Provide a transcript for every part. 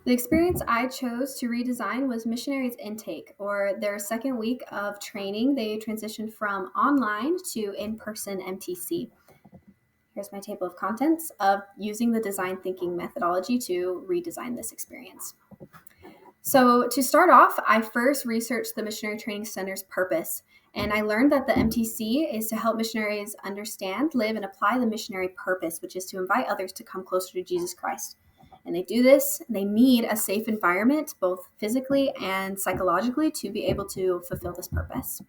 The experience I chose to redesign was Missionaries Intake, or their second week of training. They transitioned from online to in-person MTC. Here's my table of contents of using the design thinking methodology to redesign this experience. So to start off, I first researched the Missionary Training Center's purpose, and I learned that the MTC is to help missionaries understand, live, and apply the missionary purpose, which is to invite others to come closer to Jesus Christ. And they do this, they need a safe environment, both physically and psychologically, to be able to fulfill this purpose.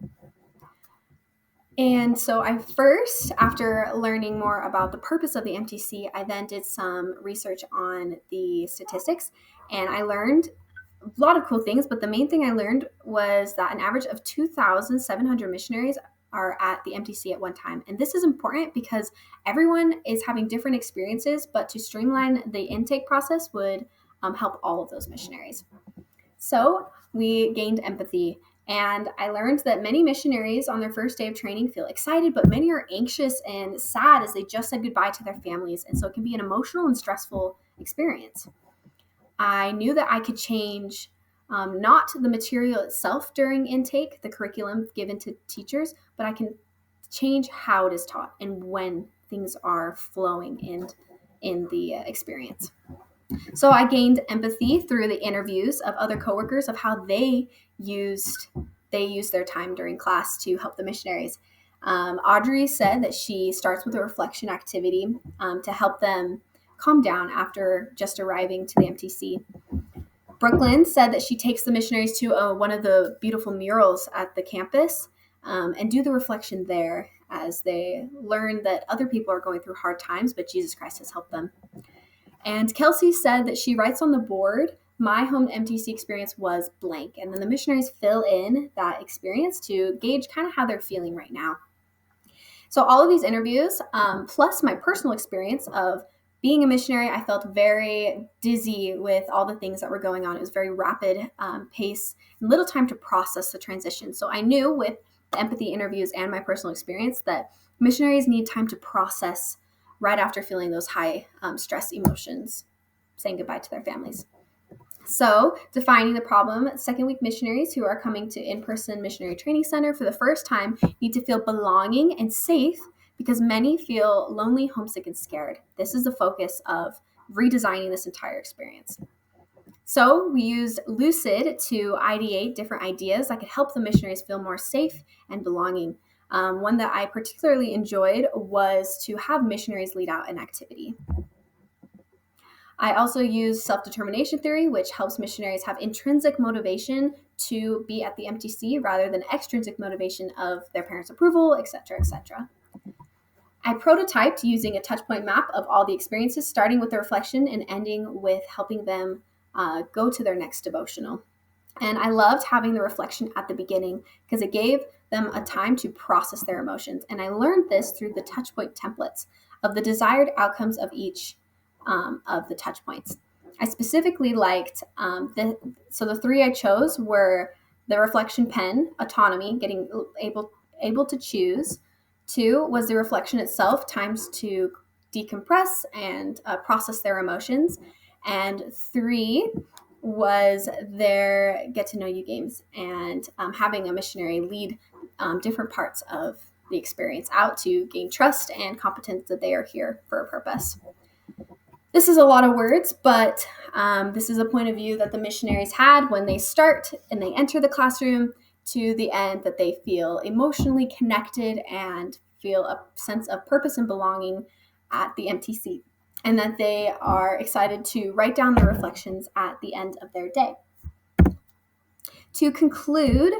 And so I first, after learning more about the purpose of the MTC, I then did some research on the statistics, and I learned a lot of cool things, but the main thing I learned was that an average of 2,700 missionaries are at the MTC at one time. And this is important because everyone is having different experiences, but to streamline the intake process would help all of those missionaries. So we gained empathy. And I learned that many missionaries on their first day of training feel excited, but many are anxious and sad as they just said goodbye to their families. And so it can be an emotional and stressful experience. I knew that I could change not the material itself during intake, the curriculum given to teachers, but I can change how it is taught and when things are flowing in the experience. So I gained empathy through the interviews of other coworkers of how they used their time during class to help the missionaries. Audrey said that she starts with a reflection activity to help them calm down after just arriving to the MTC. Brooklyn said that she takes the missionaries to one of the beautiful murals at the campus and do the reflection there as they learn that other people are going through hard times, but Jesus Christ has helped them. And Kelsey said that she writes on the board, my home MTC experience was blank. And then the missionaries fill in that experience to gauge kind of how they're feeling right now. So all of these interviews, plus my personal experience of being a missionary, I felt very dizzy with all the things that were going on. It was very rapid pace and little time to process the transition. So I knew with the empathy interviews and my personal experience that missionaries need time to process right after feeling those high stress emotions, saying goodbye to their families. So, defining the problem, second week missionaries who are coming to in-person missionary training center for the first time need to feel belonging and safe because many feel lonely, homesick, and scared. This is the focus of redesigning this entire experience. So we used Lucid to ideate different ideas that could help the missionaries feel more safe and belonging. One that I particularly enjoyed was to have missionaries lead out an activity. I also use self-determination theory, which helps missionaries have intrinsic motivation to be at the MTC rather than extrinsic motivation of their parents' approval, etc., etc. I prototyped using a touchpoint map of all the experiences, starting with the reflection and ending with helping them go to their next devotional. And I loved having the reflection at the beginning because it gave them a time to process their emotions. And I learned this through the touchpoint templates of the desired outcomes of each of the touch points. I specifically liked the three I chose were the reflection pen, autonomy, getting able to choose. 2 was the reflection itself, times to decompress and process their emotions. And 3 was their get to know you games and having a missionary lead different parts of the experience out to gain trust and competence that they are here for a purpose. This is a lot of words, but this is a point of view that the missionaries had when they start and they enter the classroom to the end, that they feel emotionally connected and feel a sense of purpose and belonging at the MTC, and that they are excited to write down their reflections at the end of their day. To conclude,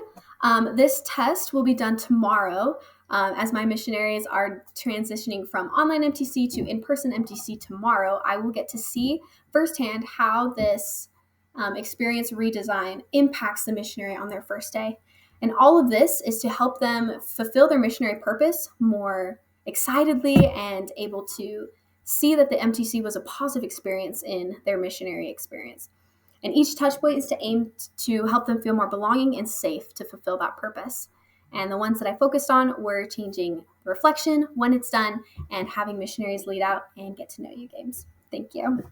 this test will be done tomorrow. As my missionaries are transitioning from online MTC to in-person MTC tomorrow, I will get to see firsthand how this experience redesign impacts the missionary on their first day. And all of this is to help them fulfill their missionary purpose more excitedly and able to see that the MTC was a positive experience in their missionary experience. And each touch point is to aim to help them feel more belonging and safe to fulfill that purpose. And the ones that I focused on were changing reflection when it's done and having missionaries lead out and get to know you games. Thank you.